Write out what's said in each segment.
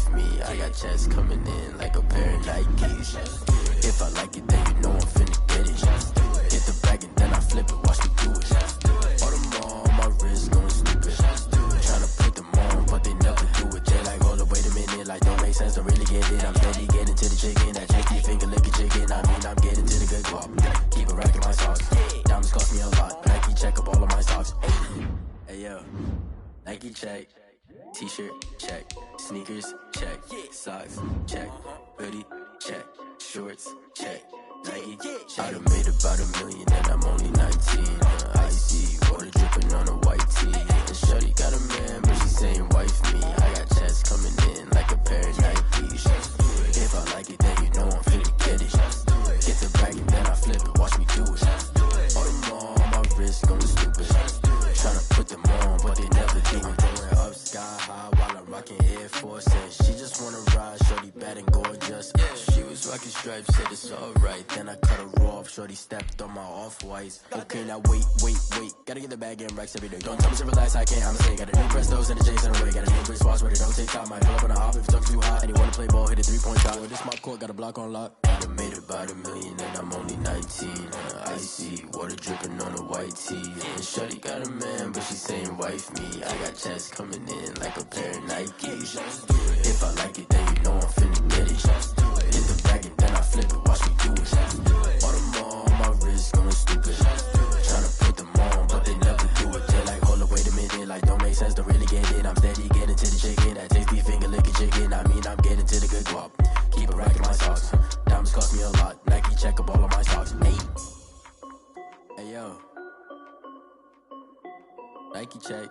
wife me. I got checks coming in like a pair of Nikes. If I like it, then you know I'm finna get it. Get the bag and then I flip it, watch me do it. All them all on my wrist going stupid. Tryna put them on, but they never do it. They like, hold up, wait a minute, like don't make sense, don't really get it. I'm steady getting to the chicken, that cheeky finger licking chicken. I mean, I'm getting to the good guap. Keep a rack in my socks. Diamonds cost me a lot. Nike check up all of my socks. Hey yo, Nike check. T-shirt, check. Sneakers, check. Socks, check. Hoodie, check. Shorts, check. Nike, check. I done made about $1 million and I'm only 19. Icy, water dripping on a white tee. And shorty got a man, but she saying wife me. I got checks coming in like a pair of Nikes. If I like it, then you know I'm finna get it. Get the bag and then I flip it, watch me do it. All them all on my wrist going stupid. Tryna put them on, but they never do it. Going up sky high while I'm rocking Air Force. And she just wanna ride, shorty bad and gorgeous. She was rocking stripes, said it's alright. Then I cut her off, shorty stepped on my off-whites. Okay, now wait. Gotta get the bag and racks every day. Don't tell me to relax, I can't, I'm saying. Got a new Prestos and a Jason away. Got a new Chris Fox where they don't take time. Might pull up on a hop if it talks too hot. And you wanna play ball, hit a 3-point shot. Well, this my court, got a block on lock. I done made about $1 million and I'm only 19. Icy, water dripping on a white tee. And shorty got a man, but she saying wife me. I got checks coming in like a pair of Nikes. If I like it, then you know I'm finna get it. Hit the bag and then I flip it, watch me do it. All them all on my wrist going stupid. Tryna put them on, but they never do it. They're like, hold up, wait a minute, like don't make sense, don't really get it. I'm steady getting to the chicken, that tasty finger licking chicken. I mean, I'm getting to the good guap. Keep a rack in my socks. Diamonds cost me a lot. Nike check up all of my socks. Hey yo, Nike check.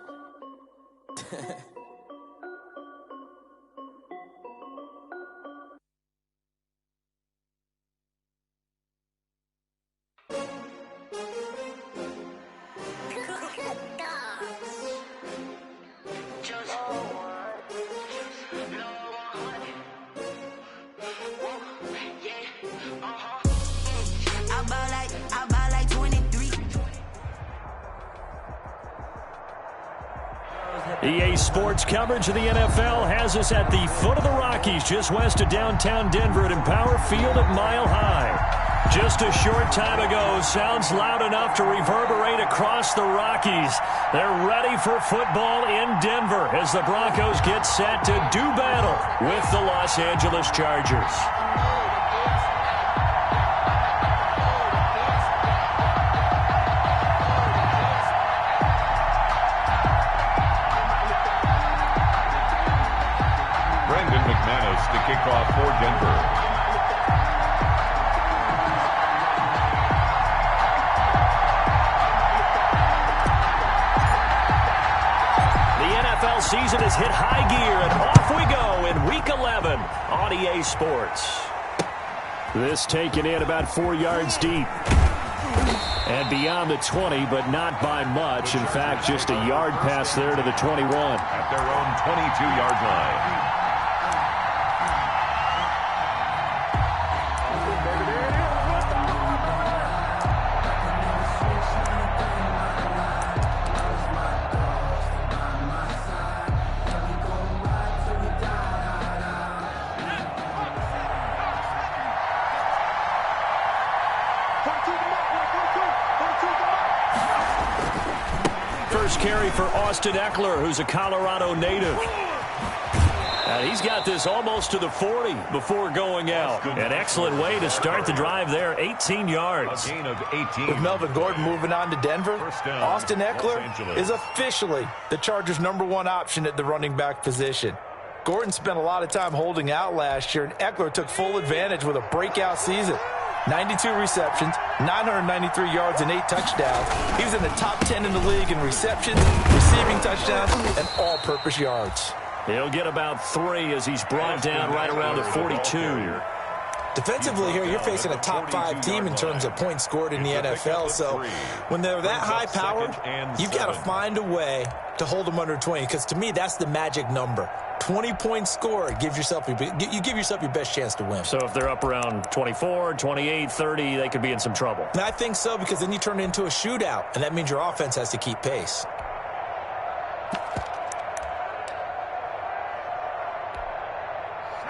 EA Sports coverage of the NFL has us at the foot of the Rockies, just west of downtown Denver at Empower Field at Mile High. Just a short time ago, sounds loud enough to reverberate across the Rockies. They're ready for football in Denver as the Broncos get set to do battle with the Los Angeles Chargers. To kick off for Denver. The NFL season has hit high gear, and off we go in Week 11 on EA Sports. This taken in about 4 yards deep. And beyond the 20, but not by much. In fact, just a yard pass there to the 21. At their own 22-yard line. First carry for Austin Eckler, who's a Colorado native. And he's got this almost to the 40 before going out. An excellent way to start the drive there, 18 yards. A gain of 18. With Melvin Gordon moving on to Denver, Austin Eckler is officially the Chargers' #1 option at the running back position. Gordon spent a lot of time holding out last year, and Eckler took full advantage with a breakout season. 92 receptions, 993 yards, and 8 touchdowns. He was in the top 10 in the league in receptions, receiving touchdowns, and all-purpose yards. He'll get about 3 as he's brought down right around the 42. Defensively here, you're facing a top-5 team in terms of points scored in the NFL. So when they're that high-powered, you've got to find a way to hold them under 20. Because to me, that's the magic number. 20 points scored gives yourself you give yourself your best chance to win. So if they're up around 24, 28, 30, they could be in some trouble. And I think so, because then you turn it into a shootout, and that means your offense has to keep pace.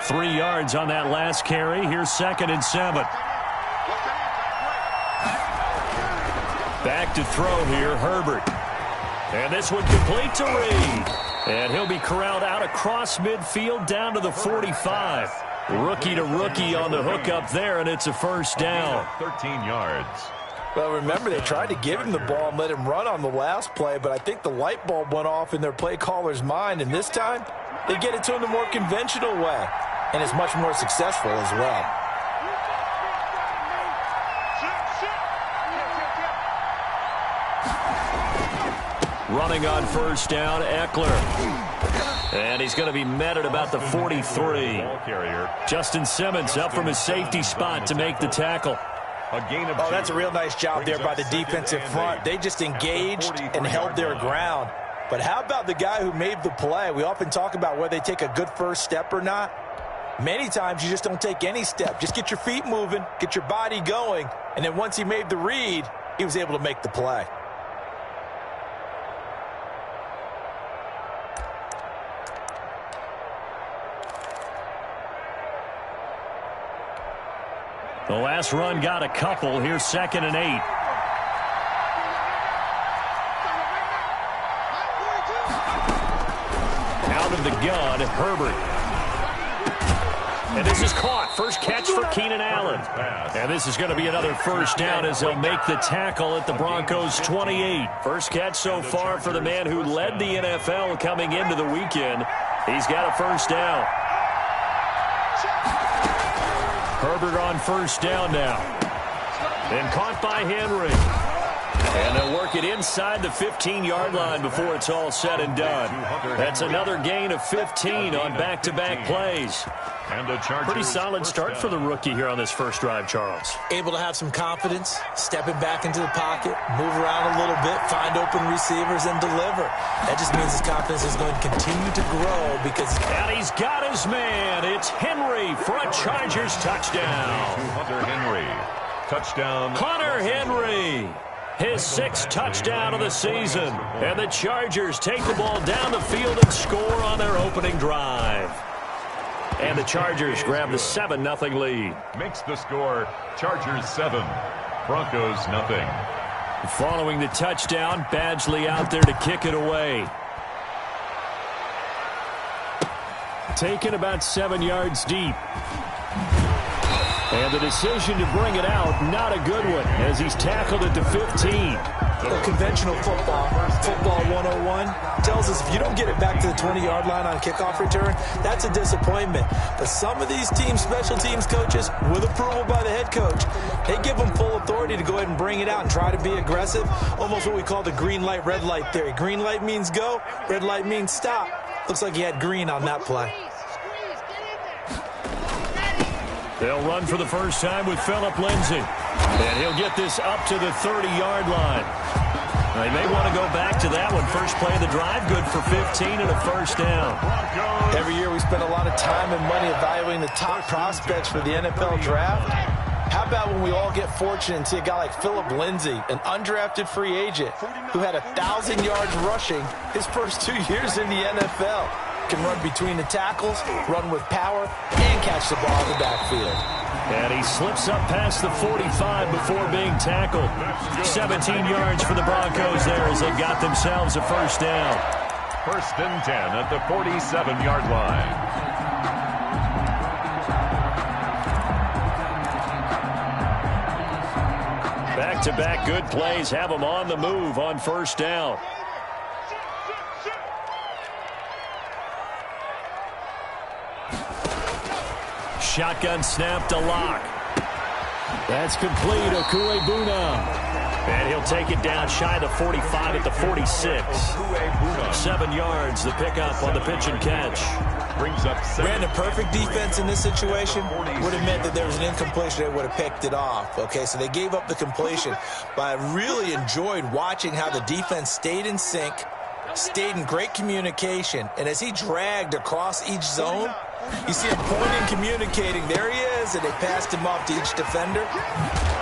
3 yards on that last carry. Here's 2nd and 7. Back to throw here, Herbert. And this one complete to Reed. And he'll be corralled out across midfield down to the 45. Rookie to rookie on the hook up there, and it's a first down. 13 yards. Well, remember, they tried to give him the ball and let him run on the last play, but I think the light bulb went off in their play caller's mind, and this time they get it to him the more conventional way, and it's much more successful as well. Running on first down, Eckler. And he's going to be met at about the 43. Justin Simmons up from his safety spot to make the tackle. Oh, that's a real nice job there by the defensive front. They just engaged and held their ground. But how about the guy who made the play? We often talk about whether they take a good first step or not. Many times you just don't take any step. Just get your feet moving, get your body going, and then once he made the read, he was able to make the play. The last run got a couple. Here's 2nd and 8. Out of the gun, Herbert. And this is caught. First catch for Keenan Allen. And this is going to be another first down as they'll make the tackle at the Broncos' 28. First catch so far for the man who led the NFL coming into the weekend. He's got a first down. Herbert on first down now. And caught by Henry. And they'll work it inside the 15-yard line before it's all said and done. That's another gain of 15 on back-to-back plays. Pretty solid start for the rookie here on this first drive, Charles. Able to have some confidence, stepping back into the pocket, move around a little bit, find open receivers, and deliver. That just means his confidence is going to continue to grow because... And he's got his man. It's Henry for a Chargers touchdown. Hunter Henry. Touchdown. Hunter Henry. His 6th touchdown of the season. And the Chargers take the ball down the field and score on their opening drive. And the Chargers grab the 7-0 lead. Makes the score Chargers 7, Broncos 0. Following the touchdown, Badgley out there to kick it away. Taken about 7 yards deep. And the decision to bring it out, not a good one, as he's tackled at the 15. Well, conventional football 101, tells us if you don't get it back to the 20-yard line on kickoff return, that's a disappointment. But some of these teams, special teams coaches, with approval by the head coach, they give them full authority to go ahead and bring it out and try to be aggressive, almost what we call the green light, red light theory. Green light means go, red light means stop. Looks like he had green on that play. They'll run for the first time with Phillip Lindsay. And he'll get this up to the 30-yard line. They may want to go back to that one. First play of the drive, good for 15 and a first down. Every year we spend a lot of time and money evaluating the top prospects for the NFL draft. How about when we all get fortunate and see a guy like Phillip Lindsay, an undrafted free agent who had 1,000 yards rushing his first 2 years in the NFL. Can run between the tackles, run with power, and catch the ball in the backfield. And he slips up past the 45 before being tackled. 17 yards for the Broncos there as they got themselves a first down. 1st and 10 at the 47-yard line. Back-to-back good plays have them on the move on first down. Shotgun snap to Lock. That's complete. Okuebuna. And he'll take it down shy of the 45 at the 46. 7 yards, the pickup on the pitch and catch. Brings up 7. Ran a perfect defense in this situation. Would have meant that there was an incompletion. They would have picked it off. Okay, so they gave up the completion. But I really enjoyed watching how the defense stayed in sync, stayed in great communication. And as he dragged across each zone, you see him pointing, communicating. There he is, and they passed him off to each defender.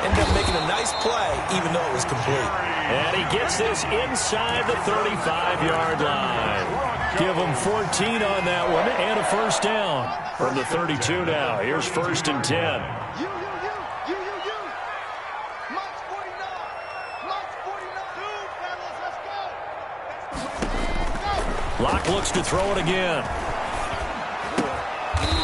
Ended up making a nice play, even though it was complete. And he gets this inside the 35-yard line. Give them 14 on that one and a first down from the 32 now. Here's 1st and 10. Locke looks to throw it again.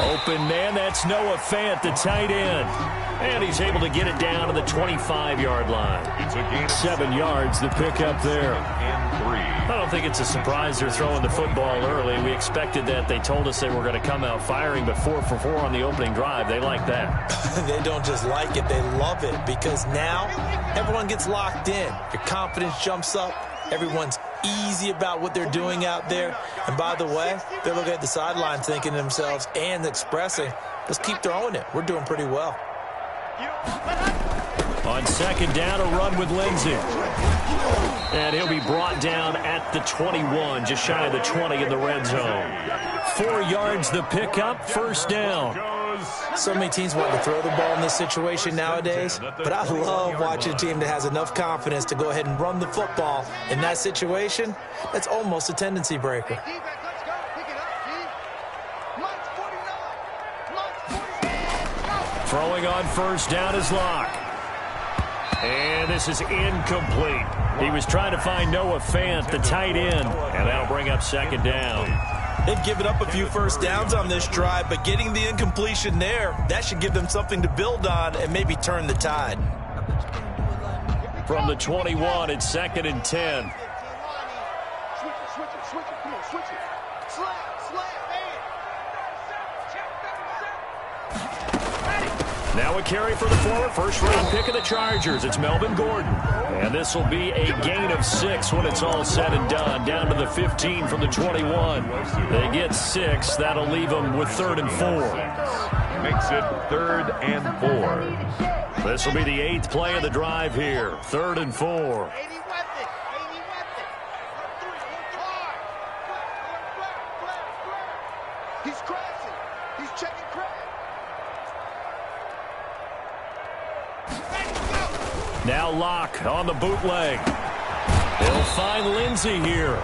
Open man, that's Noah Fant, the tight end. And he's able to get it down to the 25-yard line. 7 yards, the pickup there. I don't think it's a surprise they're throwing the football early. We expected that. They told us they were going to come out firing, but 4 for 4 on the opening drive. They like that. They don't just like it, they love it, because now everyone gets locked in. Your confidence jumps up. Everyone's easy about what they're doing out there. And by the way, they're looking at the sideline thinking to themselves and expressing, let's keep throwing it. We're doing pretty well. On 2nd down, a run with Lindsey. And he'll be brought down at the 21, just shy of the 20 in the red zone. 4 yards the pickup, 1st down. So many teams want to throw the ball in this situation nowadays, but I love watching a team that has enough confidence to go ahead and run the football. In that situation, that's almost a tendency breaker. Throwing on 1st down is Locke. And this is incomplete. He was trying to find Noah Fant, the tight end, and that'll bring up 2nd down. They've given up a few first downs on this drive, but getting the incompletion there, that should give them something to build on and maybe turn the tide. From the 21, it's 2nd and 10. Now a carry for the former first-round pick of the Chargers. It's Melvin Gordon. And this will be a gain of 6 when it's all said and done. Down to the 15 from the 21. They get 6. That'll leave them with 3rd and 4. Makes it 3rd and 4. This will be the 8th play of the drive here. 3rd and 4. He's crashing. He's checking crack. Now Locke on the bootleg. He'll find Lindsey here.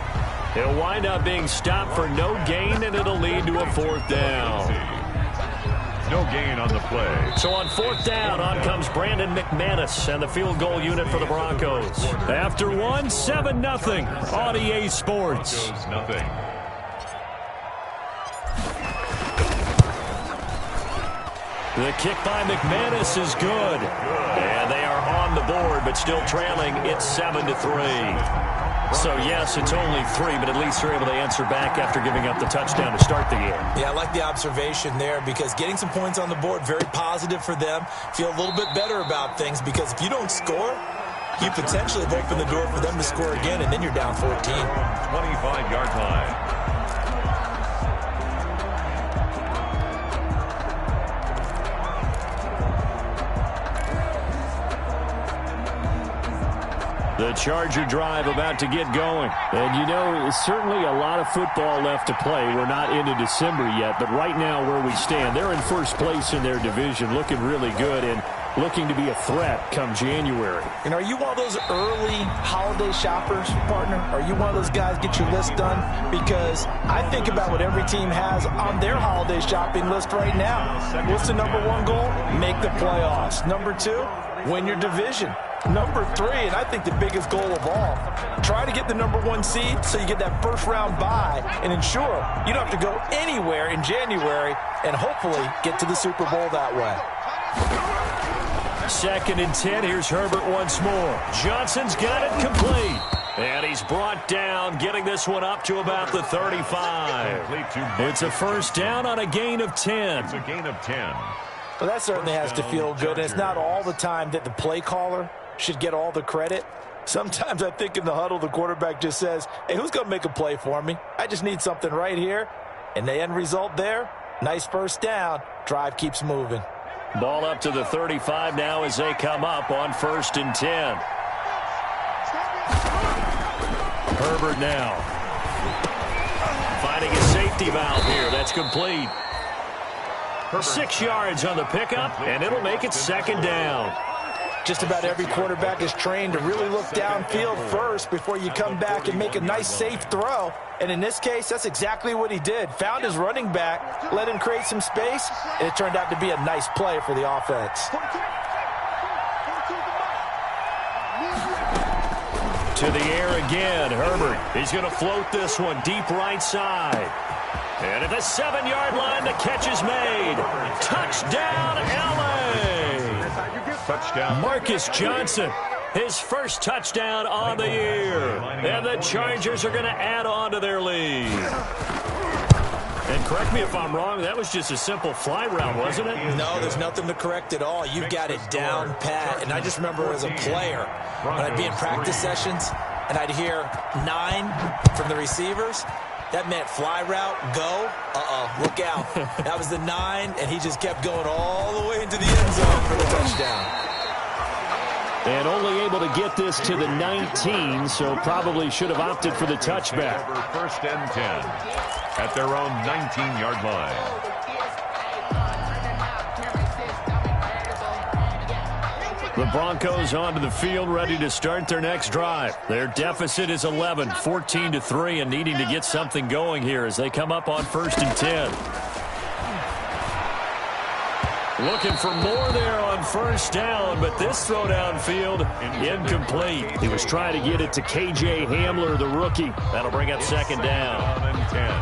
He'll wind up being stopped for no gain, and it'll lead to a 4th down. No gain on the play. So on 4th down, on comes Brandon McManus and the field goal unit for the Broncos. After 1, 7-0 on EA Sports. Nothing. The kick by McManus is good. And they are on the board, but still trailing. It's 7-3. So, yes, it's only 3, but at least they're able to answer back after giving up the touchdown to start the game. Yeah, I like the observation there, because getting some points on the board, very positive for them. Feel a little bit better about things, because if you don't score, you potentially have opened the door for them to score again, and then you're down 14. 25-yard line. The Charger drive about to get going. And, you know, certainly a lot of football left to play. We're not into December yet, but right now where we stand, they're in first place in their division, looking really good and looking to be a threat come January. And are you one of those early holiday shoppers, partner? Are you one of those guys get your list done? Because I think about what every team has on their holiday shopping list right now. What's the number 1 goal? Make the playoffs. Number 2, win your division. Number 3, and I think the biggest goal of all, try to get the number 1 seed so you get that first-round bye and ensure you don't have to go anywhere in January and hopefully get to the Super Bowl that way. 2nd and 10. Here's Herbert once more. Johnson's got it complete. And he's brought down, getting this one up to about the 35. It's a 1st down on a gain of 10. It's a gain of 10. Well, that certainly has to feel good. And it's not all the time that the play caller should get all the credit. Sometimes I think in the huddle, the quarterback just says, hey, who's going to make a play for me? I just need something right here. And the end result there, nice 1st down. Drive keeps moving. Ball up to the 35 now as they come up on 1st and 10. Herbert now. Finding a safety valve here. That's complete. 6 yards on the pickup, and it'll make it 2nd down. Just about every quarterback is trained to really look downfield first before you come back and make a nice, safe throw. And in this case, that's exactly what he did. Found his running back, let him create some space, and it turned out to be a nice play for the offense. To the air again, Herbert. He's going to float this one deep right side. And at the 7-yard line, the catch is made. Touchdown, L.A. Touchdown. Marcus Johnson, his first touchdown on the year. And the Chargers are going to add on to their lead. And correct me if I'm wrong, that was just a simple fly route, wasn't it? No, there's nothing to correct at all. You got it down pat. And I just remember as a player, when I'd be in practice sessions and I'd hear 9 from the receivers, that meant fly route, go, look out. That was the 9, and he just kept going all the way into the end zone for the touchdown. And only able to get this to the 19, so probably should have opted for the touchback. First and 10 at their own 19-yard line. The Broncos onto the field, ready to start their next drive. Their deficit is 11, 14-3, and needing to get something going here as they come up on 1st and 10. Looking for more there on 1st down, but this throw downfield incomplete. He was trying to get it to K.J. Hamler, the rookie. That'll bring up 2nd down. And 10.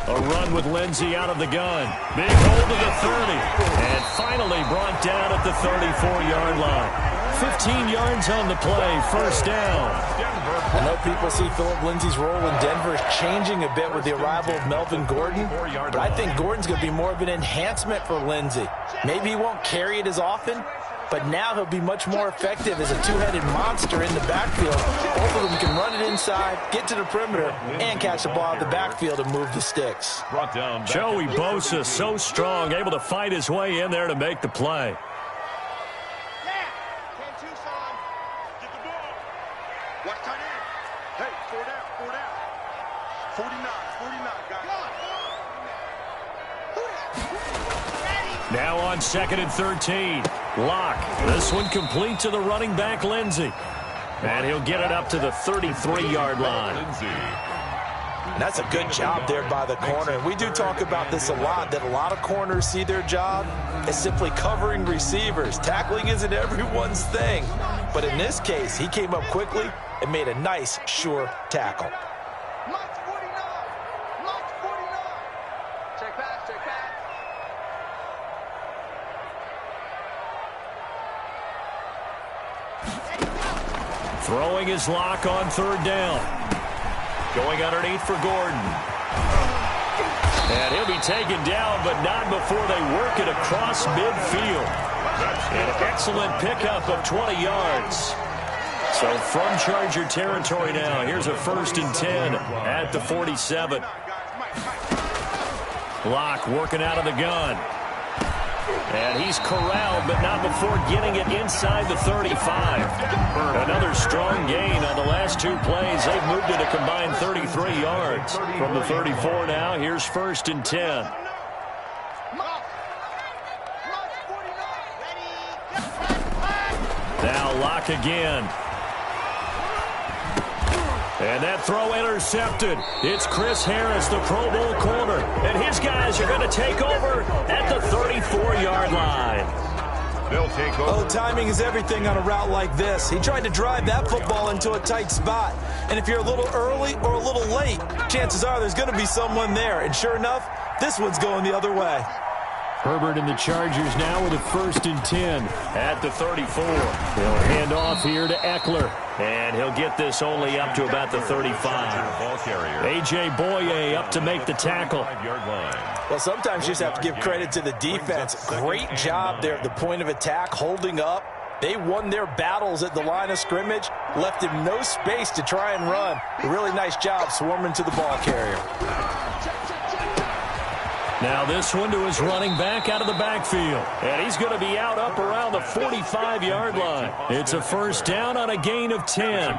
A run with Lindsey out of the gun. Big hold to the 30. And finally brought down at the 34-yard line. 15 yards on the play. 1st down. I know people see Philip Lindsay's role in Denver is changing a bit with the arrival of Melvin Gordon, but I think Gordon's going to be more of an enhancement for Lindsay. Maybe he won't carry it as often, but now he'll be much more effective as a two-headed monster in the backfield. Both of them can run it inside, get to the perimeter, and catch the ball in the backfield and move the sticks. Brought down. Joey Bosa, so strong, able to fight his way in there to make the play. Now on 2nd and 13. Lock. This one complete to the running back, Lindsey. And he'll get it up to the 33-yard line. And that's a good job there by the corner. And we do talk about this a lot, that a lot of corners see their job as simply covering receivers. Tackling isn't everyone's thing. But in this case, he came up quickly and made a nice, sure tackle. Throwing his Lock on 3rd down. Going underneath for Gordon. And he'll be taken down, but not before they work it across midfield. An excellent pickup of 20 yards. So from Charger territory now, here's a 1st and 10 at the 47. Lock working out of the gun. And he's corralled, but not before getting it inside the 35. Another strong gain on the last 2 plays. They've moved it a combined 33 yards. From the 34 now, here's 1st and 10. Now Lock again. And that throw intercepted. It's Chris Harris, the Pro Bowl corner. And his guys are going to take over at the 34-yard line. They'll take over. Oh, timing is everything on a route like this. He tried to drive that football into a tight spot. And if you're a little early or a little late, chances are there's going to be someone there. And sure enough, this one's going the other way. Herbert and the Chargers now with a 1st and 10 at the 34. They'll hand off here to Eckler. And he'll get this only up to about the 35. A.J. Boye up to make the tackle. Well, sometimes you just have to give credit to the defense. Great job there at the point of attack, holding up. They won their battles at the line of scrimmage, left him no space to try and run. A really nice job swarming to the ball carrier. Now this one to his running back out of the backfield. And he's going to be out up around the 45-yard line. It's a 1st down on a gain of 10.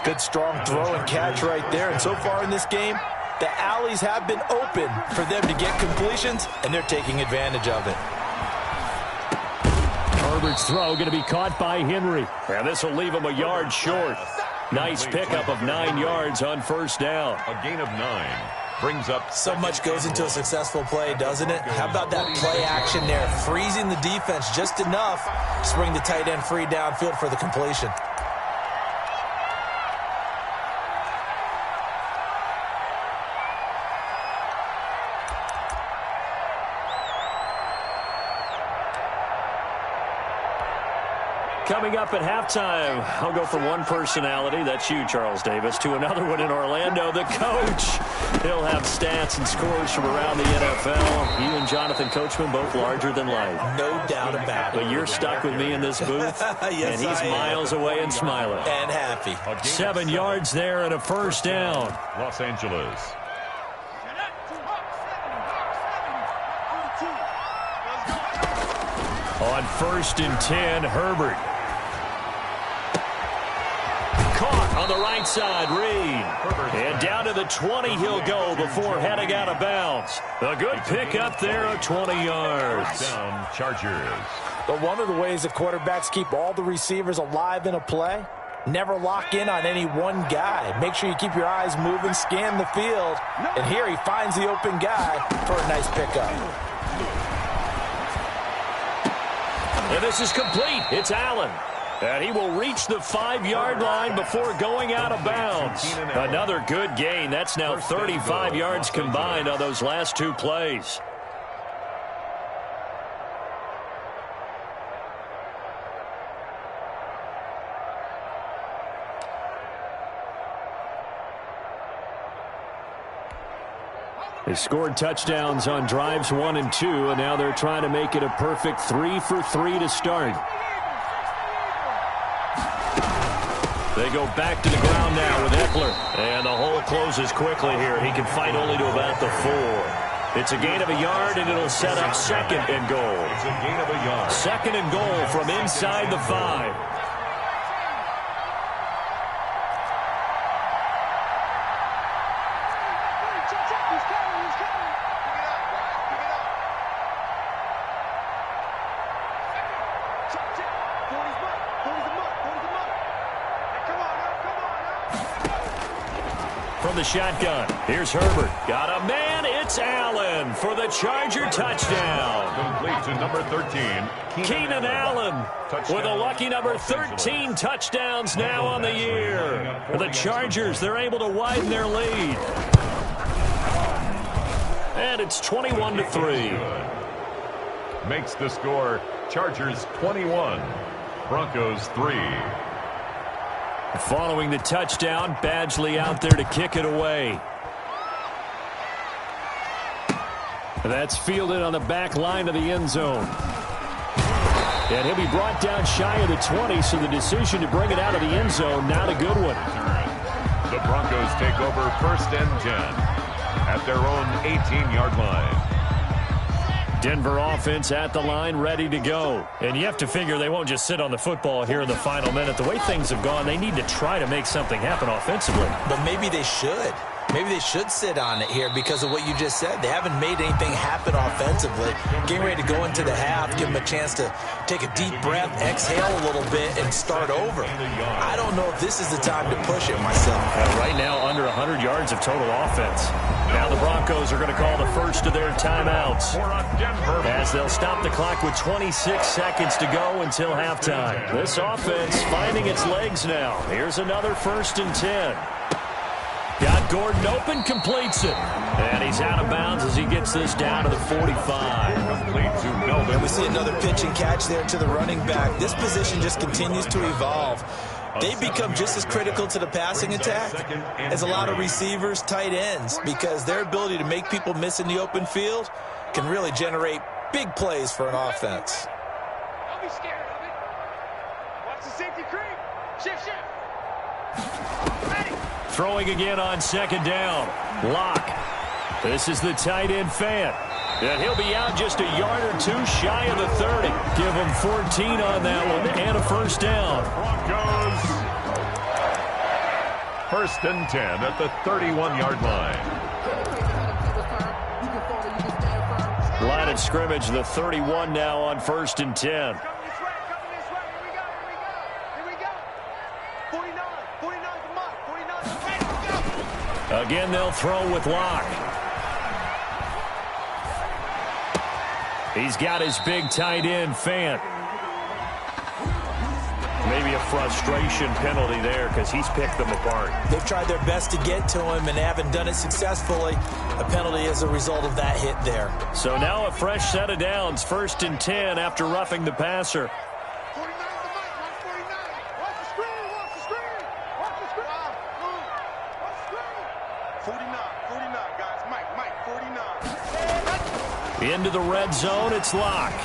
Good strong throw and catch right there. And so far in this game, The alleys have been open for them to get completions, and they're taking advantage of it. Herbert's throw going to be caught by Henry. And this will leave him a yard short. Nice pickup of 9 yards on first down. A gain of 9 brings up. So much goes into a successful play, doesn't it? How about that play action there? Freezing the defense just enough to bring the tight end free downfield for the completion. Coming up at halftime, I'll go from one personality, that's you, Charles Davis, to another one in Orlando, the coach. He'll have stats and scores from around the NFL. You and Jonathan Coachman, both larger than life. No doubt about it. But you're stuck with me in this booth, yes, and he's miles away and smiling. And happy. 7 yards there and a first down. Los Angeles. On 1st and 10, Herbert. Caught on the right side, Reed. And down to the 20 he'll go before heading out of bounds. A good pickup there of 20 yards. Down, Chargers. But one of the ways the quarterbacks keep all the receivers alive in a play, never lock in on any one guy. Make sure you keep your eyes moving, scan the field. And here he finds the open guy for a nice pickup. And this is complete. It's Allen. And he will reach the 5-yard line before going out of bounds. Another good gain. That's now 35 yards combined on those last 2 plays. They scored touchdowns on drives 1 and 2, and now they're trying to make it a perfect 3 for 3 to start. They go back to the ground now with Eckler. And the hole closes quickly here. He can fight only to about the 4. It's a gain of a yard, and it'll set up 2nd and goal. It's a gain of a yard. 2nd and goal from inside the 5. From the shotgun, here's Herbert. Got a man, it's Allen for the Charger touchdown. Complete to number 13, Keenan Allen with a lucky number 13 touchdowns now on the year. The Chargers, they're able to widen their lead. And it's 21-3. Makes the score Chargers 21, Broncos 3. Following the touchdown, Badgley out there to kick it away. That's fielded on the back line of the end zone. And he'll be brought down shy of the 20, so the decision to bring it out of the end zone, not a good one. The Broncos take over 1st and 10 at their own 18-yard line. Denver offense at the line, ready to go. And you have to figure they won't just sit on the football here in the final minute. The way things have gone, they need to try to make something happen offensively. But maybe they should. Maybe they should sit on it here because of what you just said. They haven't made anything happen offensively. Getting ready to go into the half, give them a chance to take a deep breath, exhale a little bit, and start over. I don't know if this is the time to push it myself. Right now, under 100 yards of total offense. Now the Broncos are going to call the first of their timeouts as they'll stop the clock with 26 seconds to go until halftime. This offense finding its legs now. Here's another 1st and 10. Got Gordon open, completes it. And he's out of bounds as he gets this down to the 45. And we see another pitch and catch there to the running back. This position just continues to evolve. They become just as critical to the passing attack as a lot of receivers, tight ends, because their ability to make people miss in the open field can really generate big plays for an offense. Don't be scared of it. Watch the safety creep. Shift. Ready. Throwing again on 2nd down. Lock. This is the tight end Fant. And he'll be out just a yard or 2 shy of the 30. Give him 14 on that one and a 1st down. Broncos First and 10 at the 31-yard line. Line of scrimmage, the 31 now on first and 10. Coming this way. Here we go. 49, come on. 49, go. Again, they'll throw with Locke. He's got his big tight end, Fant. Maybe a frustration penalty there because he's picked them apart. They've tried their best to get to him and haven't done it successfully. A penalty as a result of that hit there. So now a fresh set of downs. First and 10 after roughing the passer. 49 to Mike. 49. Watch the screen. Watch the screen. Watch the screen. 49, guys. Mike, 49. Into the red zone, it's Locke.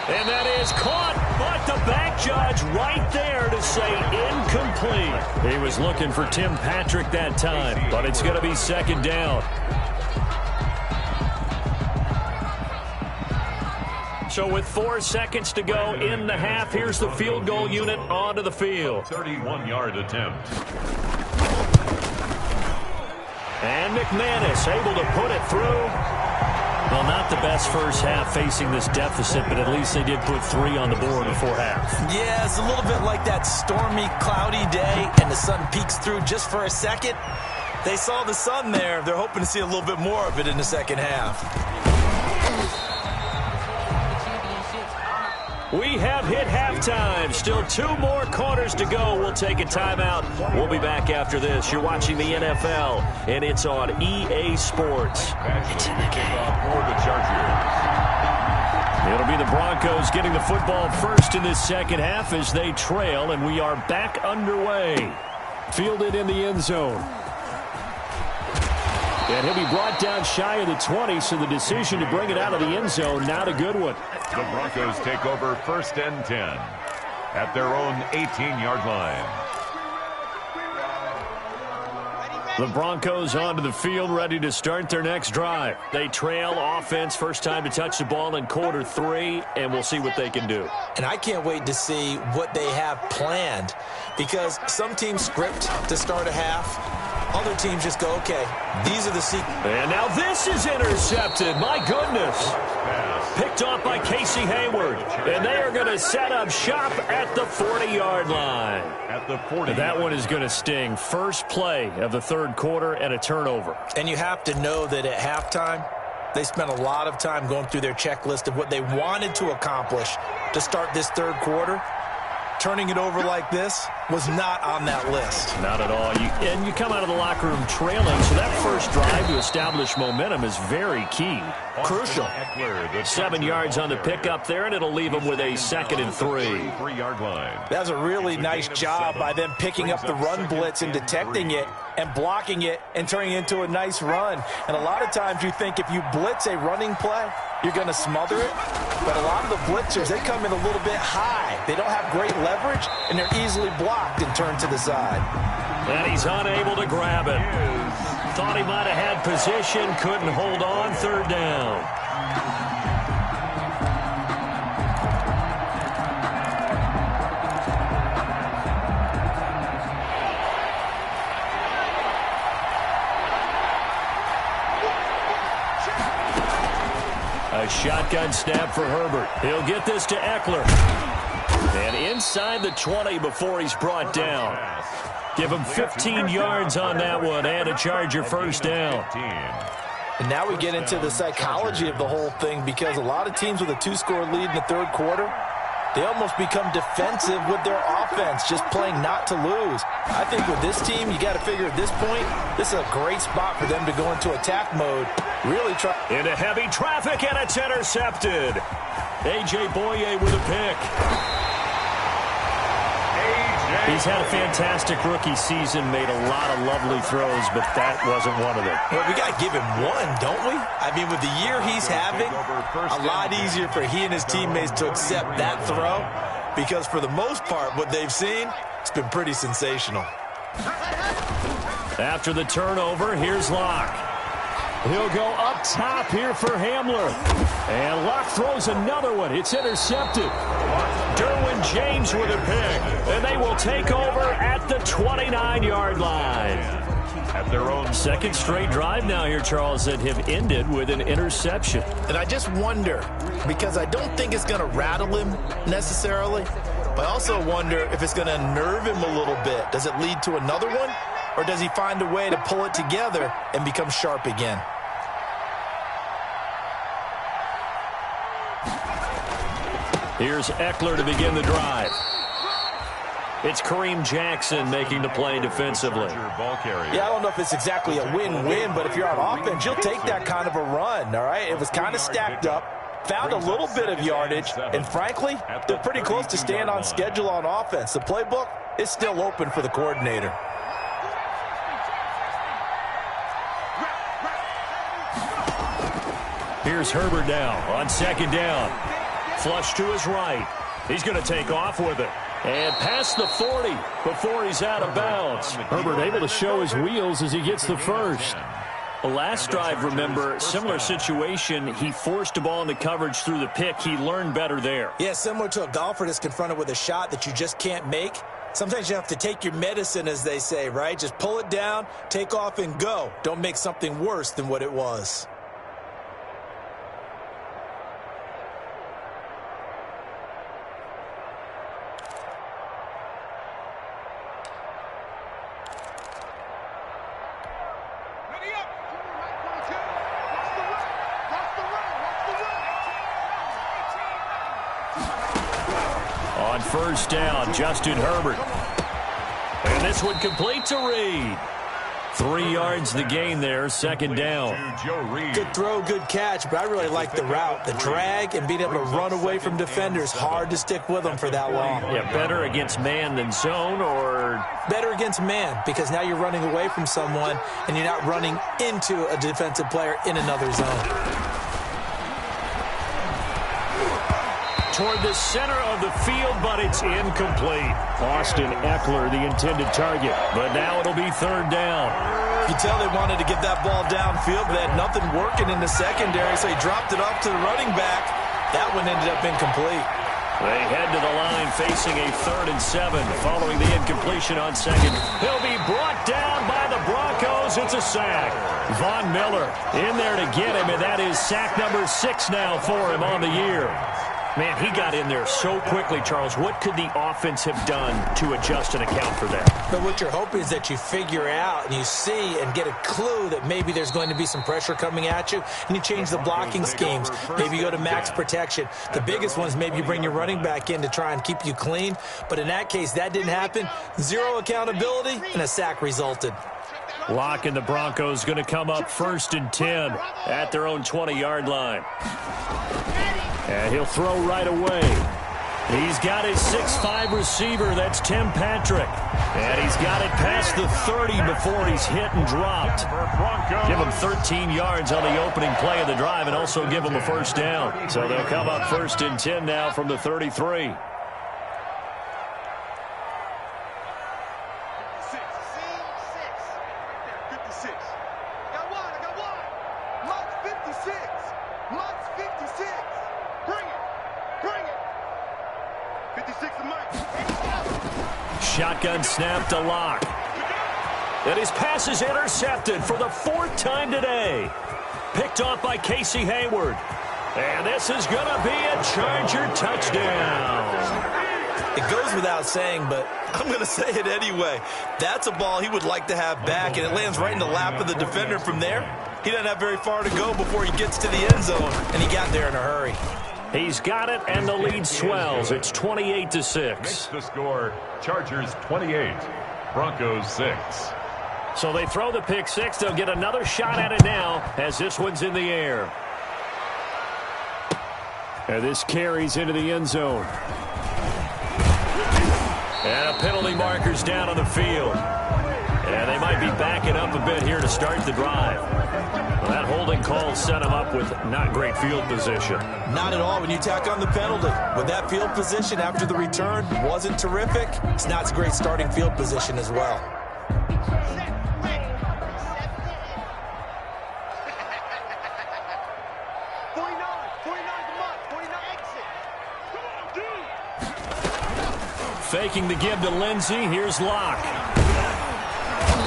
And that is caught, but the back judge right there to say incomplete. He was looking for Tim Patrick that time, but it's going to be second down. So with 4 seconds to go in the half, here's the field goal unit onto the field. 31-yard attempt. And McManus able to put it through. Well, not the best first half facing this deficit, but at least they did put 3 on the board before half. Yeah, it's a little bit like that stormy, cloudy day, and the sun peeks through just for a second. They saw the sun there. They're hoping to see a little bit more of it in the second half. We have hit halftime. Still 2 more quarters to go. We'll take a timeout. We'll be back after this. You're watching the NFL, and it's on EA Sports. It's in the game. For the Chargers. It'll be the Broncos getting the football first in this second half as they trail, and we are back underway. Fielded in the end zone. And he'll be brought down shy of the 20, so the decision to bring it out of the end zone, not a good one. The Broncos take over first and 10 at their own 18-yard line. The Broncos onto the field, ready to start their next drive. They trail offense, first time to touch the ball in quarter 3, and we'll see what they can do. And I can't wait to see what they have planned, because some teams script to start a half. Other teams just go, okay, these are the sequences. And now this is intercepted. My goodness. Picked off by Casey Hayward. And they are going to set up shop at the 40-yard line. At the 40. That one is going to sting. First play of the third quarter and a turnover. And you have to know that at halftime, they spent a lot of time going through their checklist of what they wanted to accomplish to start this third quarter. Turning it over like this was not on that list. Not at all. And you come out of the locker room trailing, so that first drive to establish momentum is very key. Crucial. 7 yards on the pickup there, and it'll leave them with a 2nd and 3. 3-yard line. That's a really nice job by them picking up the run blitz and detecting it and blocking it and turning it into a nice run. And a lot of times you think if you blitz a running play, you're going to smother it. But a lot of the blitzers, they come in a little bit high. They don't have great leverage, and they're easily blocked and turned to the side. And he's unable to grab it. Thought he might have had position, couldn't hold on, third down. A shotgun snap for Herbert. He'll get this to Eckler. And inside the 20 before he's brought down. Give him 15 yards on that one and a Charger first down. And now we get into the psychology of the whole thing, because a lot of teams with a 2-score lead in the third quarter, they almost become defensive with their offense, just playing not to lose. I think with this team, you got to figure at this point, this is a great spot for them to go into attack mode. Really try. Into heavy traffic, and it's intercepted. A.J. Boye with a pick. He's had a fantastic rookie season, made a lot of lovely throws, but that wasn't one of them. Well, we got to give him one, don't we? I mean, with the year he's having, a lot easier for he and his teammates to accept that throw, because for the most part, what they've seen, it's been pretty sensational. After the turnover, here's Locke. He'll go up top here for Hamler. And Locke throws another one. It's intercepted. Derwin James with a pick. And they will take over at the 29-yard line. At their own second straight drive now here, Charles, that have ended with an interception. And I just wonder, because I don't think it's going to rattle him necessarily, but I also wonder if it's going to nerve him a little bit. Does it lead to another one? Or does he find a way to pull it together and become sharp again? Here's Eckler to begin the drive. It's Kareem Jackson making the play defensively. Yeah, I don't know if it's exactly a win-win, but if you're on offense, you'll take that kind of a run, all right? It was kind of stacked up, found a little bit of yardage, and frankly, they're pretty close to staying on schedule on offense. The playbook is still open for the coordinator. Here's Herbert now on second down. Flush to his right. He's going to take off with it. And past the 40 before he's out of bounds. Herbert able to show his wheels as he gets the first. The last drive, remember, similar situation. He forced a ball into coverage through the pick. He learned better there. Yeah, similar to a golfer that's confronted with a shot that you just can't make. Sometimes you have to take your medicine, as they say, right? Just pull it down, take off, and go. Don't make something worse than what it was. On first down, Justin Herbert. And this one complete to Reed. 3 yards the gain there, second down. Good throw, good catch, but I really like the route. The drag and being able to run away from defenders. Hard to stick with them for that long. Yeah, better against man than zone, or? Better against man, because now you're running away from someone and you're not running into a defensive player in another zone. Toward the center of the field, but it's incomplete. Austin Eckler, the intended target. But now it'll be third down. You tell they wanted to get that ball downfield, but they had nothing working in the secondary, so he dropped it off to the running back. That one ended up incomplete. They head to the line facing a 3rd and 7 following the incompletion on second. He'll be brought down by the Broncos. It's a sack. Von Miller in there to get him, and that is sack number 6 now for him on the year. Man, he got in there so quickly, Charles. What could the offense have done to adjust and account for that? But what you're hoping is that you figure out and you see and get a clue that maybe there's going to be some pressure coming at you, and you change the blocking schemes. Maybe you go to max protection. The biggest one is maybe you bring your running back in to try and keep you clean. But in that case, that didn't happen. 0 accountability, and a sack resulted. Locke and the Broncos going to come up 1st and 10 at their own 20-yard line. And he'll throw right away. He's got his 6'5 receiver. That's Tim Patrick. And he's got it past the 30 before he's hit and dropped. Give him 13 yards on the opening play of the drive and also give him a first down. So they'll come up 1st and 10 now from the 33. Shotgun snap to Locke. And his pass is intercepted for the 4th time today. Picked off by Casey Hayward. And this is going to be a Charger touchdown. It goes without saying, but I'm going to say it anyway. That's a ball he would like to have back, and it lands right in the lap of the defender from there. He doesn't have very far to go before he gets to the end zone, and he got there in a hurry. He's got it, and the lead swells. It's 28-6. Makes the score, Chargers 28, Broncos 6. So they throw the pick 6. They'll get another shot at it now as this one's in the air. And this carries into the end zone. And a penalty marker's down on the field. And they might be backing up a bit here to start the drive. Well, that holding call set him up with not great field position. Not at all when you tack on the penalty. With that field position after the return wasn't terrific, it's not a great starting field position as well. Faking the give to Lindsey. Here's Locke.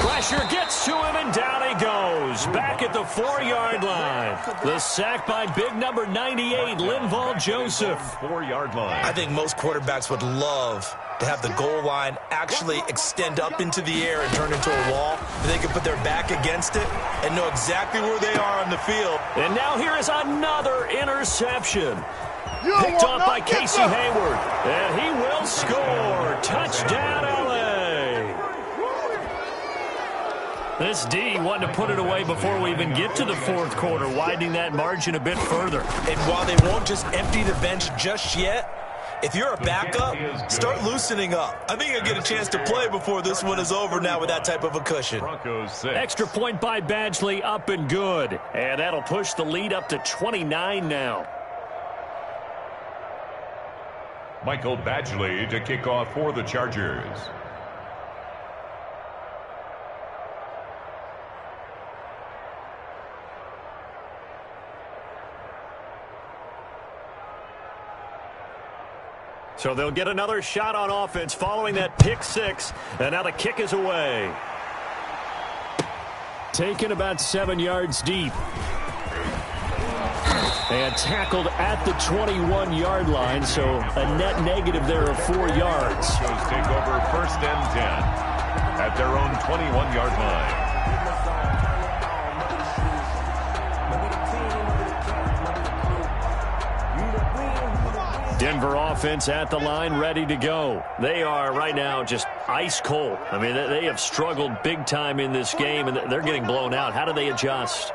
Pressure gets to him, and down he goes. Back at the 4-yard line. The sack by big number 98, Linval Joseph. 4-yard line. I think most quarterbacks would love to have the goal line actually extend up into the air and turn into a wall. They can put their back against it and know exactly where they are on the field. And now here is another interception. Picked off by Casey Hayward. And he will score. Touchdown, L.A. This D wanted to put it away before we even get to the fourth quarter, widening that margin a bit further. And while they won't just empty the bench just yet, if you're a backup, start loosening up. I think you'll get a chance to play before this one is over now with that type of a cushion. Broncos 6. Extra point by Badgley, up and good. And that'll push the lead up to 29 now. Michael Badgley to kick off for the Chargers. So they'll get another shot on offense following that pick six. And now the kick is away. Taken about 7 yards deep. And tackled at the 21-yard line, so a net negative there of 4 yards. Broncos take over 1st and 10 at their own 21-yard line. Denver offense at the line, ready to go. They are right now just ice cold. I mean, they have struggled big time in this game, and they're getting blown out. How do they adjust?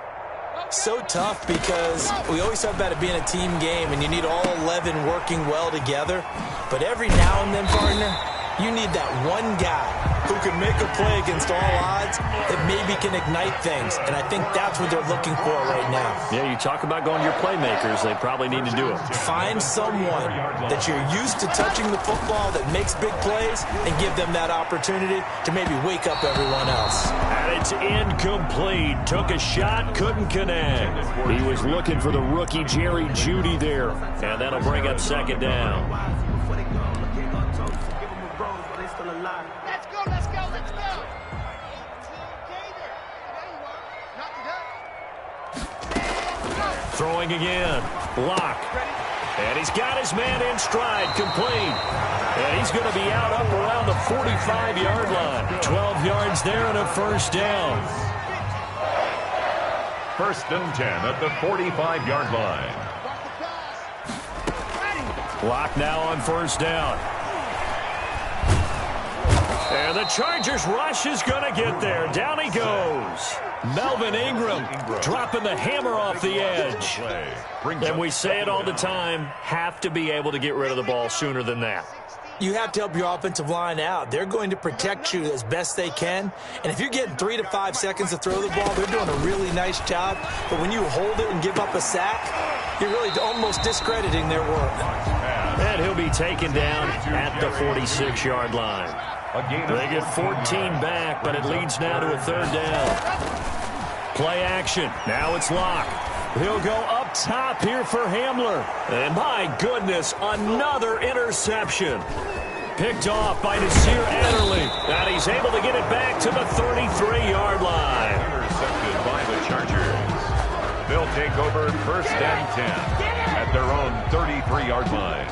So tough because we always talk about it being a team game, and you need all 11 working well together. But every now and then, partner, you need that one guy who can make a play against all odds that maybe can ignite things. And I think that's what they're looking for right now. Yeah, you talk about going to your playmakers. They probably need to do it. Find someone that you're used to touching the football that makes big plays and give them that opportunity to maybe wake up everyone else. And it's incomplete. Took a shot, couldn't connect. He was looking for the rookie Jerry Jeudy there. And that'll bring up 2nd down. Let's go, let's go, let's go. Throwing again. Block. And he's got his man in stride, complete. And he's going to be out up around the 45-yard line. 12 yards there and a 1st down. 1st and 10 at the 45-yard line. Block now on 1st down. And the Chargers rush is going to get there. Down he goes. Melvin Ingram dropping the hammer off the edge. And we say it all the time, have to be able to get rid of the ball sooner than that. You have to help your offensive line out. They're going to protect you as best they can. And if you're getting 3 to 5 seconds to throw the ball, they're doing a really nice job. But when you hold it and give up a sack, you're really almost discrediting their work. And he'll be taken down at the 46-yard line. They get 14 back, but it leads now to a 3rd down. Play action. Now it's Locke. He'll go up top here for Hamler. And my goodness, another interception. Picked off by Nasir Adderley. And he's able to get it back to the 33-yard line. Intercepted by the Chargers. They'll take over 1st and 10 at their own 33-yard line.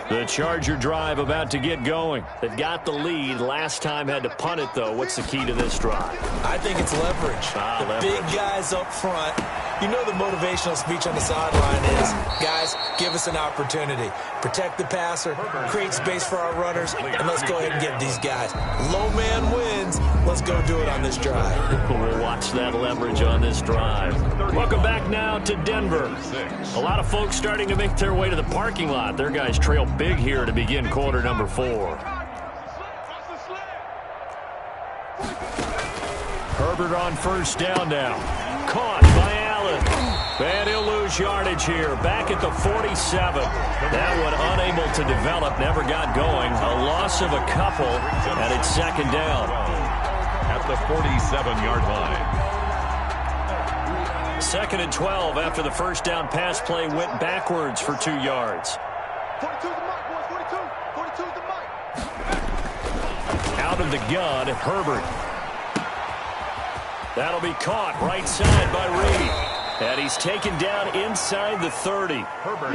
The Charger drive about to get going. They've got the lead. Last time had to punt it, though. What's the key to this drive? I think it's leverage. The big guys up front. You know the motivational speech on the sideline is, guys, give us an opportunity. Protect the passer, create space for our runners, and let's go ahead and get these guys. Low man wins. Let's go do it on this drive. We'll watch that leverage on this drive. Welcome back now to Denver. A lot of folks starting to make their way to the parking lot. Their guys trail big here to begin quarter number 4. Herbert on 1st down now. Caught by Allen. And he'll lose yardage here. Back at the 47. That one unable to develop. Never got going. A loss of a couple. And it's 2nd down. At the 47-yard line. 2nd and 12 after the first down pass play went backwards for 2 yards. 42 is the mark, boys. 42. 42 is the mark. Out of the gun, Herbert. That'll be caught right side by Reed. And he's taken down inside the 30.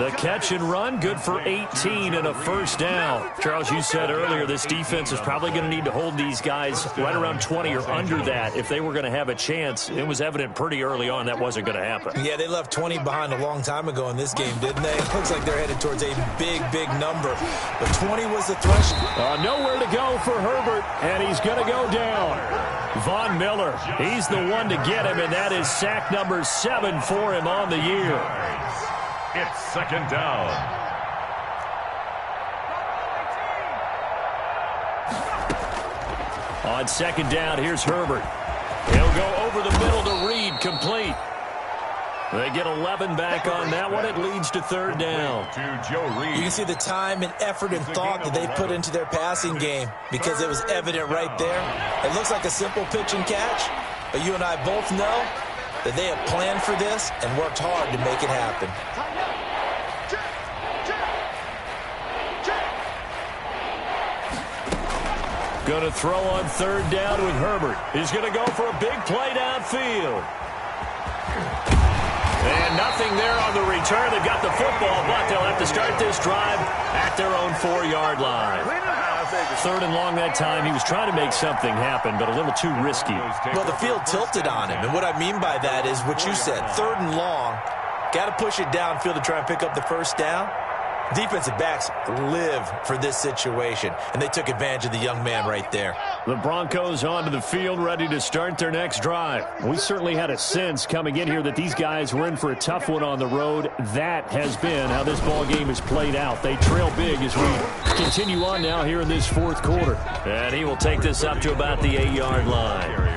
The catch and run, good for 18 and a first down. Charles, you said earlier this defense is probably going to need to hold these guys right around 20 or under that if they were going to have a chance. It was evident pretty early on that wasn't going to happen. Yeah, they left 20 behind a long time ago in this game, didn't they? It looks like they're headed towards a big, big number. But 20 was the threshold. Nowhere to go for Herbert, and he's going to go down. Von Miller, he's the one to get him, and that is sack number 7 for him on the year. It's 2nd down. On 2nd down, here's Herbert. He'll go over the middle to Reed, complete. They get 11 back on that one. It leads to 3rd down. You can see the time and effort and thought that they put into their passing game because it was evident right there. It looks like a simple pitch and catch, but you and I both know that they have planned for this and worked hard to make it happen. Going to throw on 3rd down with Herbert. He's going to go for a big play downfield. And nothing there on the return. They've got the football, but they'll have to start this drive at their own 4-yard line. 3rd and long that time. He was trying to make something happen, but a little too risky. Well, the field tilted on him, and what I mean by that is what you said. 3rd and long, got to push it downfield to try and pick up the first down. Defensive backs live for this situation, and they took advantage of the young man right there. The Broncos onto the field, ready to start their next drive. We certainly had a sense coming in here that these guys were in for a tough one on the road. That has been how this ball game has played out. They trail big as we continue on now here in this 4th quarter. And he will take this up to about the 8-yard line.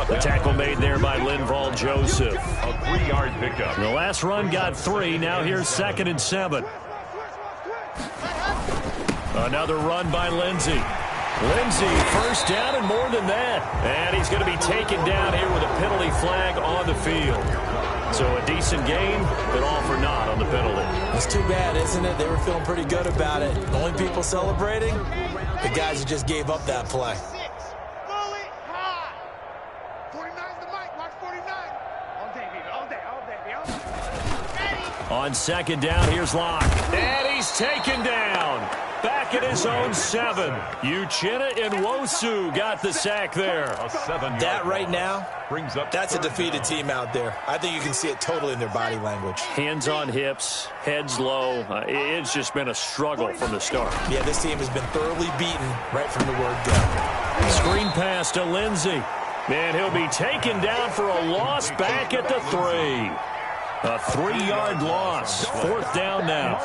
The tackle made there by Linval Joseph. A 3-yard pickup. The last run got 3. Now here's 2nd and 7. Another run by Lindsey. Lindsey, first down and more than that. And he's going to be taken down here with a penalty flag on the field. So a decent gain, but all for naught on the penalty. It's too bad, isn't it? They were feeling pretty good about it. The only people celebrating, the guys who just gave up that play. On 2nd down, here's Locke. And he's taken down. Back at his own 7. Uchenna Nwosu got the sack there. That right now, that's a defeated team out there. I think you can see it totally in their body language. Hands on hips, heads low. It's just been a struggle from the start. Yeah, this team has been thoroughly beaten right from the word go. Screen pass to Lindsey. And he'll be taken down for a loss back at the 3. A 3-yard loss. 4th down now.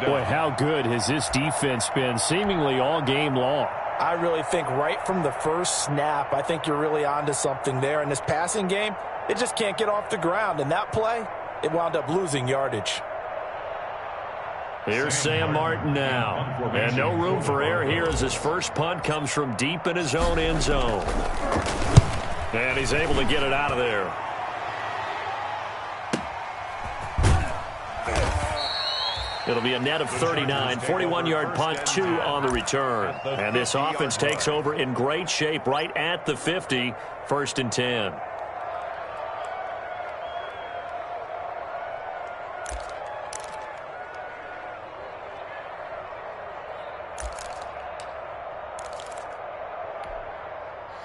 Boy, how good has this defense been seemingly all game long? I really think right from the first snap, I think you're really onto something there. In this passing game, it just can't get off the ground. And that play, it wound up losing yardage. Here's Sam Martin now. And no room for error here as his first punt comes from deep in his own end zone. And he's able to get it out of there. It'll be a net of 39, 41-yard punt, 2 on the return. And this offense takes over in great shape right at the 50, 1st and 10.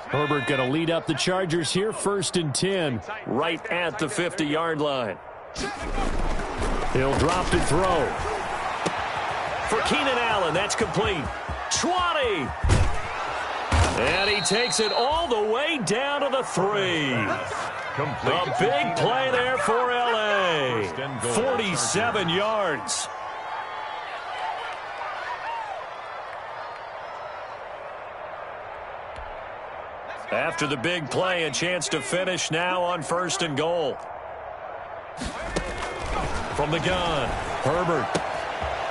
Herbert going to lead up the Chargers here, 1st and 10, right at the 50-yard line. He'll drop to throw. For Keenan Allen, that's complete. 20. And he takes it all the way down to the 3. A big play there for L.A. 47 yards. After the big play, a chance to finish now on 1st and goal. From the gun, Herbert.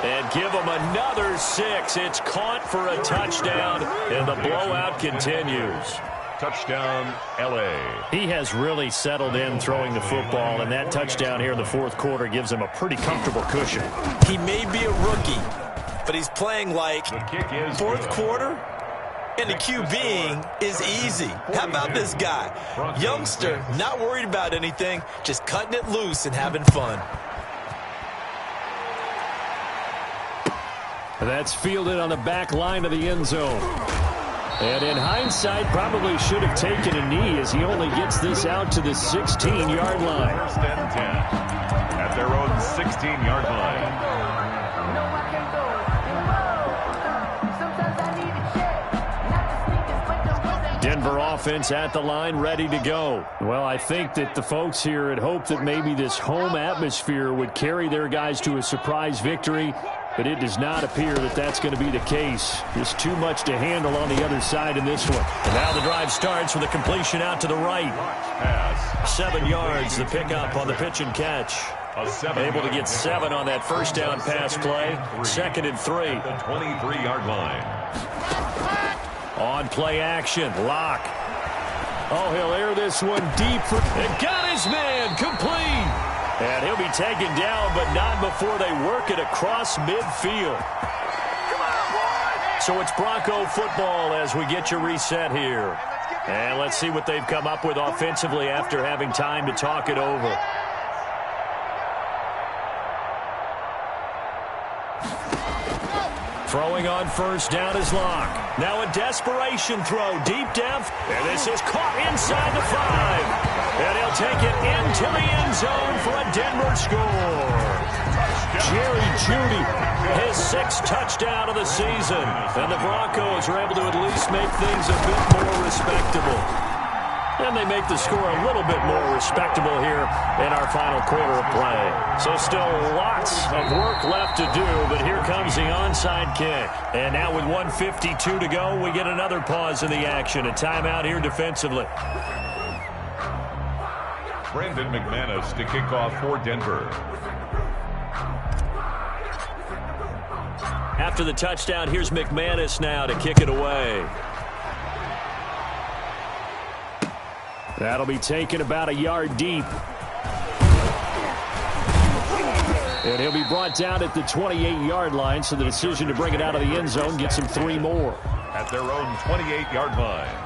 And give him another 6. It's caught for a touchdown, and the blowout continues. Touchdown, L.A. He has really settled in throwing the football, and that touchdown here in the fourth quarter gives him a pretty comfortable cushion. He may be a rookie, but he's playing like fourth quarter, and the QBing is easy. How about this guy? Youngster, not worried about anything, just cutting it loose and having fun. That's fielded on the back line of the end zone. And in hindsight, probably should have taken a knee as he only gets this out to the 16-yard line. First and 10 at their own 16-yard line. Denver offense at the line, ready to go. Well, I think that the folks here had hoped that maybe this home atmosphere would carry their guys to a surprise victory, but it does not appear that that's going to be the case. Just too much to handle on the other side in this one. And now the drive starts with a completion out to the right. 7 yards, the pickup on the pitch and catch. Able to get 7 on that first down pass play. 2nd and 3. The 23-yard line. On play action, Lock. Oh, he'll air this one deep. And got his man, complete. And he'll be taken down, but not before they work it across midfield. So it's Bronco football as we get you reset here. And let's see what they've come up with offensively after having time to talk it over. Throwing on first down is Lock. Now a desperation throw, deep depth, and this is caught inside the 5. And he'll take it into the end zone for a Denver score. Jerry Jeudy, his 6th touchdown of the season. And the Broncos are able to at least make things a bit more respectable. And they make the score a little bit more respectable here in our final quarter of play. So still lots of work left to do, but here comes the onside kick. And now with 1:52 to go, we get another pause in the action. A timeout here defensively. Brandon McManus to kick off for Denver. After the touchdown, here's McManus now to kick it away. That'll be taken about a yard deep. And he'll be brought down at the 28-yard line, so the decision to bring it out of the end zone gets him 3 more. At their own 28-yard line.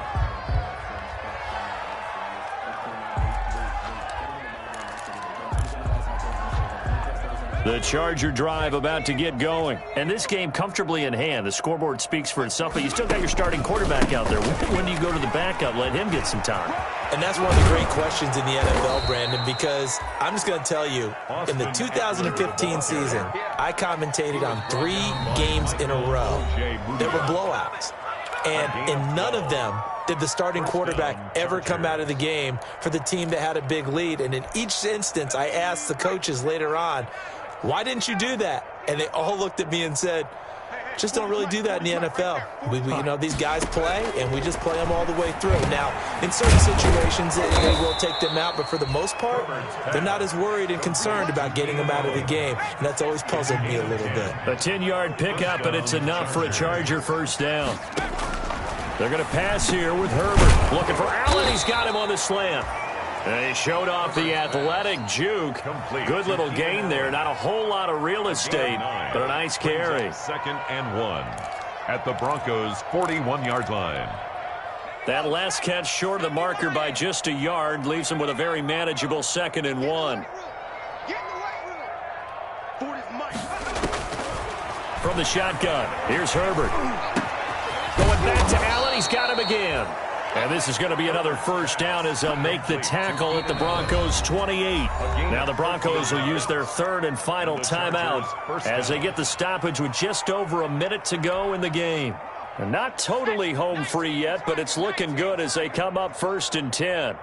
The Charger drive about to get going. And this game comfortably in hand. The scoreboard speaks for itself, but you still got your starting quarterback out there. When do you go to the backup? Let him get some time. And that's one of the great questions in the NFL, Brandon, because I'm just going to tell you, in the 2015 season, I commentated on 3 games in a row that were blowouts. And in none of them did the starting quarterback ever come out of the game for the team that had a big lead. And in each instance, I asked the coaches later on, why didn't you do that? And they all looked at me and said, just don't really do that in the NFL. You know, these guys play, and we just play them all the way through. Now, in certain situations, they will take them out, but for the most part, they're not as worried and concerned about getting them out of the game, and that's always puzzled me a little bit. A 10-yard pickup, and it's enough for a Charger first down. They're going to pass here with Herbert. Looking for Allen. He's got him on the slant. And he showed off the athletic juke. Good little gain there. Not a whole lot of real estate, but a nice carry. 2nd and 1 at the Broncos' 41-yard line. That last catch short of the marker by just a yard leaves him with a very manageable 2nd and 1. From the shotgun, here's Herbert. Going back to Allen. He's got him again. And this is going to be another first down as they'll make the tackle at the Broncos' 28. Now the Broncos will use their 3rd and final timeout as they get the stoppage with just over a minute to go in the game. And not totally home free yet, but it's looking good as they come up 1st and 10.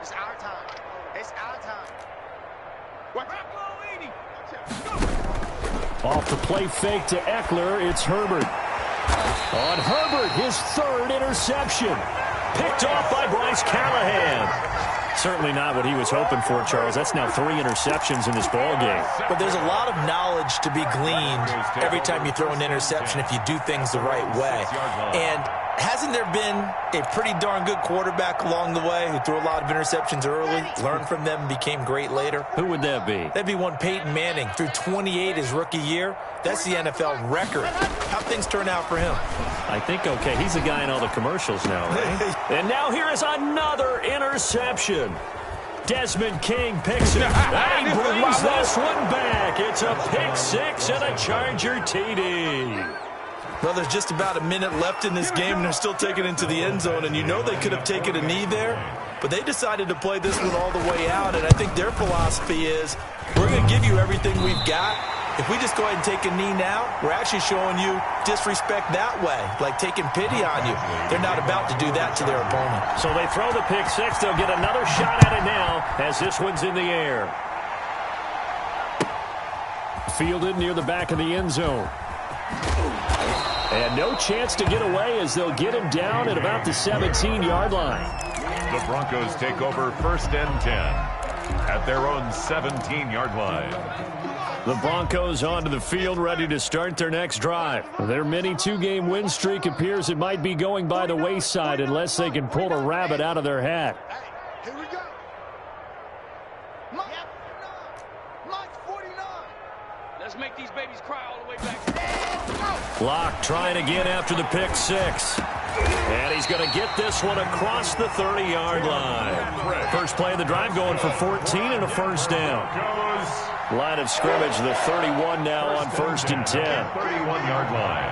It's our time. It's our time. Off the play fake to Eckler, it's Herbert. On Herbert, his 3rd interception. Picked off by Bryce Callahan. Certainly not what he was hoping for, Charles. That's now 3 interceptions in this ballgame. But there's a lot of knowledge to be gleaned every time you throw an interception if you do things the right way. And Hasn't there been a pretty darn good quarterback along the way who threw a lot of interceptions early, learned from them, and became great later? Who would that be? That'd be one Peyton Manning. Threw 28 his rookie year. That's the NFL record. How'd things turn out for him? I think okay. He's the guy in all the commercials now, right? And now here is another interception. Desmond King picks it. And he brings this one back. It's a pick six and a Charger TD. Well, there's just about a minute left in this game, and they're still taking it into the end zone. And you know they could have taken a knee there, but they decided to play this one all the way out. And I think their philosophy is, we're going to give you everything we've got. If we just go ahead and take a knee now, we're actually showing you disrespect that way, like taking pity on you. They're not about to do that to their opponent. So they throw the pick six. They'll get another shot at it now as this one's in the air. Fielded near the back of the end zone. And no chance to get away as they'll get him down at about the 17-yard line. The Broncos take over 1st and 10 at their own 17-yard line. The Broncos onto the field, ready to start their next drive. Their mini two-game win streak appears it might be going by the wayside unless they can pull a rabbit out of their hat. Hey, here we go. Mike 49. Let's make these babies cry all the way back. Locke trying again after the pick six. And he's going to get this one across the 30-yard line. First play of the drive going for 14 and a first down. Line of scrimmage, the 31 now on 1st and 10. 31-yard line.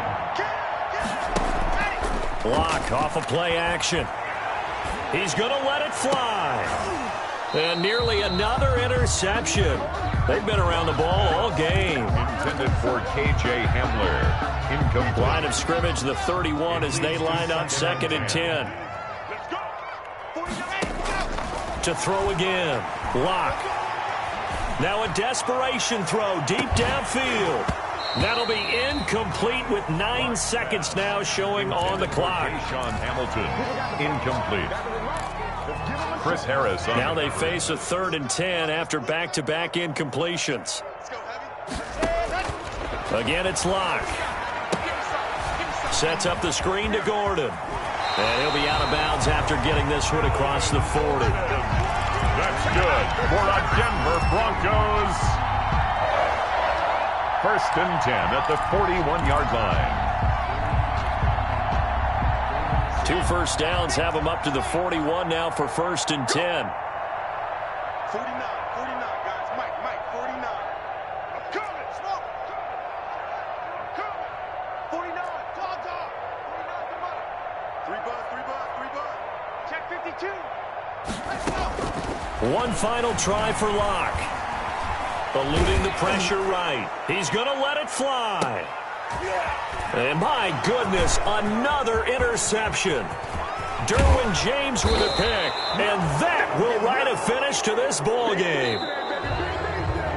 Locke off of play action. He's going to let it fly. And nearly another interception. They've been around the ball all game. Intended for K.J. Hamler. Incomplete. Line of scrimmage, the 31 as they line up 2nd and 10. To throw again. Locke. Now a desperation throw deep downfield. That'll be incomplete with 9 seconds now showing on the clock. Sean Hamilton, incomplete. Chris Harris. Now they face a 3rd and 10 after back-to-back incompletions. Again, it's Locke. Sets up the screen to Gordon. And he'll be out of bounds after getting this one across the 40. That's good for the Denver Broncos. 1st and 10 at the 41-yard line. 2 first downs have them up to the 41 now for 1st and 10. 49, guys. Mike, 49. I'm coming, smoke. I'm coming. 49, dog. 49, come on. 3 bud. Check 52. Let's go. One final try for Locke. Eluding the pressure right. He's going to let it fly. And my goodness, another interception. Derwin James with a pick. And that will write a finish to this ball game.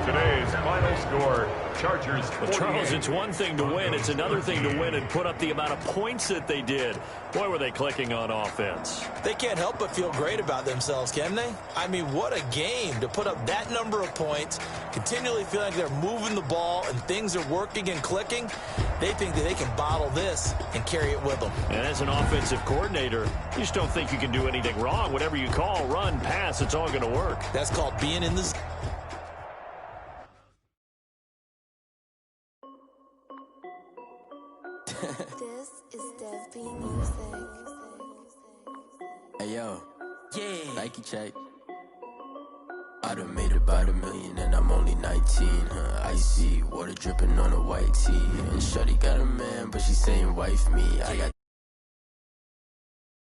Today's final score, Chargers 48. Well, Charles, it's one thing to win. It's another thing to win and put up the amount of points that they did. Boy, were they clicking on offense. They can't help but feel great about themselves, can they? I mean, what a game to put up that number of points, continually feeling like they're moving the ball and things are working and clicking. They think that they can bottle this and carry it with them. And as an offensive coordinator, you just don't think you can do anything wrong. Whatever you call, run, pass, it's all going to work. That's called being in the... This is Dev B Music. Hey yo, Nike check. I done made about $1 million and I'm only 19. Icy water dripping on a white tee. And shorty got a man, but she saying wife me. I got